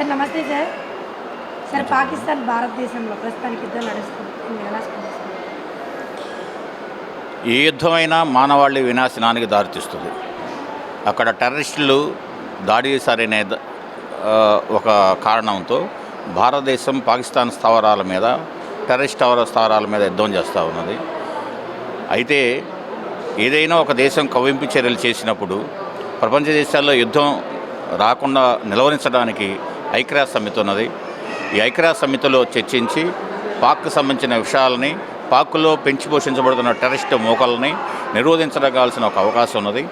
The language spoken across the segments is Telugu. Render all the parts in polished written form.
సార్ నమస్తే సార్. సార్ పాకిస్తాన్ భారతదేశంలో ప్రస్తుతానికి యుద్ధం నడుస్తుంది. మీరు ఎలా స్పందిస్తారు? ఏ యుద్ధమైనా మానవాళి వినాశనానికి దారితీస్తుంది. అక్కడ టెర్రరిస్టులు దాడి చేశారనే ఒక కారణంతో భారతదేశం పాకిస్తాన్ స్థావరాల మీద టెర్రరిస్ట్ స్థావరాల మీద యుద్ధం చేస్తూ ఉన్నది. అయితే ఏదైనా ఒక దేశం కవ్వింపు చర్యలు చేసినప్పుడు ప్రపంచ దేశాల్లో యుద్ధం రాకుండా నిలవరించడానికి ఐక్యరాజ్య సమితి ఉన్నది. ఈ ఐక్యరాజ్య సమితిలో చర్చించి పాక్కు సంబంధించిన విషయాలని, పాక్లో పెంచి పోషించబడుతున్న టెర్రరిస్ట్ మూకల్ని నిరోధించగలసిన ఒక అవకాశం ఉన్నది.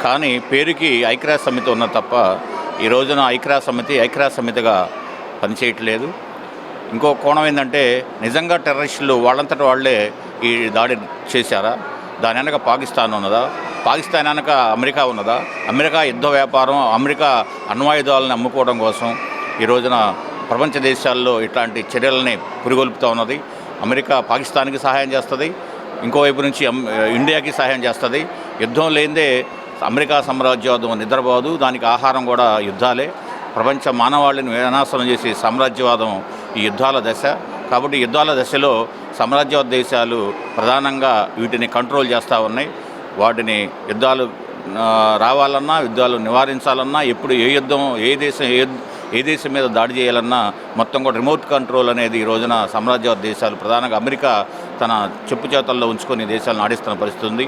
కానీ పేరుకి ఐక్యరాజ్య సమితి ఉన్న తప్ప ఈ రోజున ఐక్యరాజ్య సమితిగా పనిచేయట్లేదు. ఇంకో కోణం ఏంటంటే, నిజంగా టెర్రరిస్టులు వాళ్ళంతట వాళ్ళే ఈ దాడి చేశారా? దాని వెనక పాకిస్తాన్ ఉన్నదా? పాకిస్తాన్ వెనక అమెరికా ఉన్నదా? అమెరికా యుద్ధ వ్యాపారం, అమెరికా అణ్వాయుధాలను అమ్ముకోవడం కోసం ఈ రోజున ప్రపంచ దేశాల్లో ఇట్లాంటి చర్యలని పురిగొల్పుతూ ఉన్నది. అమెరికా పాకిస్తాన్కి సహాయం చేస్తుంది, ఇంకోవైపు నుంచి ఇండియాకి సహాయం చేస్తుంది. యుద్ధం లేనిదే అమెరికా సామ్రాజ్యవాదం నిద్రపోదు, దానికి ఆహారం కూడా యుద్ధాలే. ప్రపంచ మానవాళిని వినాశనం చేసే సామ్రాజ్యవాదం ఈ యుద్ధాల దశ. కాబట్టి యుద్ధాల దశలో సామ్రాజ్యవాద దేశాలు ప్రధానంగా వీటిని కంట్రోల్ చేస్తూ ఉన్నాయి. వాటిని యుద్ధాలు రావాలన్నా, యుద్ధాలు నివారించాలన్నా, ఎప్పుడు ఏ యుద్ధం ఏ దేశం మీద దాడి చేయాలన్నా మొత్తం కూడా రిమోట్ కంట్రోల్ అనేది ఈ రోజున సామ్రాజ్యవాద దేశాలు, ప్రధానంగా అమెరికా తన చెప్పు చేతల్లో ఉంచుకొని దేశాలను ఆడిస్తున్న పరిస్థితి ఉంది.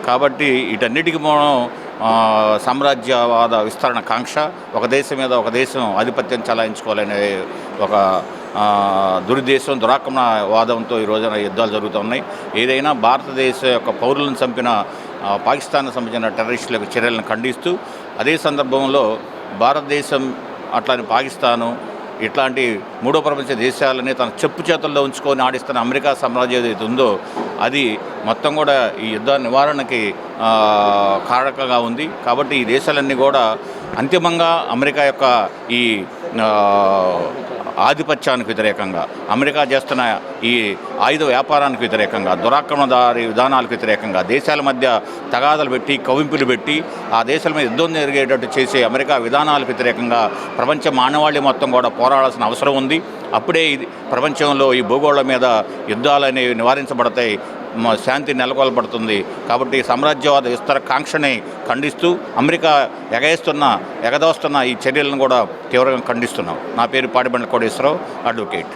కాబట్టి వీటన్నిటికీ మనం సామ్రాజ్యవాద విస్తరణ కాంక్ష, ఒక దేశం మీద ఒక దేశం ఆధిపత్యం చలాయించుకోవాలనే ఒక దురుద్దేశం, దురాక్రమణవాదంతో ఈ రోజున యుద్ధాలు జరుగుతున్నాయి. ఏదైనా భారతదేశ యొక్క పౌరులను చంపిన పాకిస్తాన్కు సంబంధించిన టెర్రరిస్టులకు చర్యలను ఖండిస్తూ, అదే సందర్భంలో భారతదేశం అట్లాని పాకిస్తాను ఇట్లాంటి మూడో ప్రపంచ దేశాలని తన చెప్పు చేతుల్లో ఉంచుకొని ఆడిస్తున్న అమెరికా సామ్రాజ్యం ఏదైతే ఉందో అది మొత్తం కూడా ఈ యుద్ధ నివారణకి కారకంగా ఉంది. కాబట్టి ఈ దేశాలన్నీ కూడా అంతిమంగా అమెరికా యొక్క ఈ ఆధిపత్యానికి వ్యతిరేకంగా, అమెరికా చేస్తున్న ఈ ఆయుధ వ్యాపారానికి వ్యతిరేకంగా, దురాక్రమణదారి విధానాలకు వ్యతిరేకంగా, దేశాల మధ్య తగాదాలు పెట్టి, కవింపులు పెట్టి ఆ దేశాల మీద యుద్ధం జరిగేటట్టు చేసే అమెరికా విధానాలకు వ్యతిరేకంగా ప్రపంచ మానవాళి మొత్తం కూడా పోరాడాల్సిన అవసరం ఉంది. అప్పుడే ప్రపంచంలో ఈ భూగోళం మీద యుద్ధాలు అనేవి నివారించబడతాయి, శాంతి నెలకొల్పడుతుంది. కాబట్టి సామ్రాజ్యవాద విస్తర కాంక్షని ఖండిస్తూ అమెరికా ఎగదోస్తున్న ఈ చర్యలను కూడా తీవ్రంగా ఖండిస్తున్నాం. నా పేరు పాటిబండ్ల కోటేశ్వరరావు, అడ్వకేట్.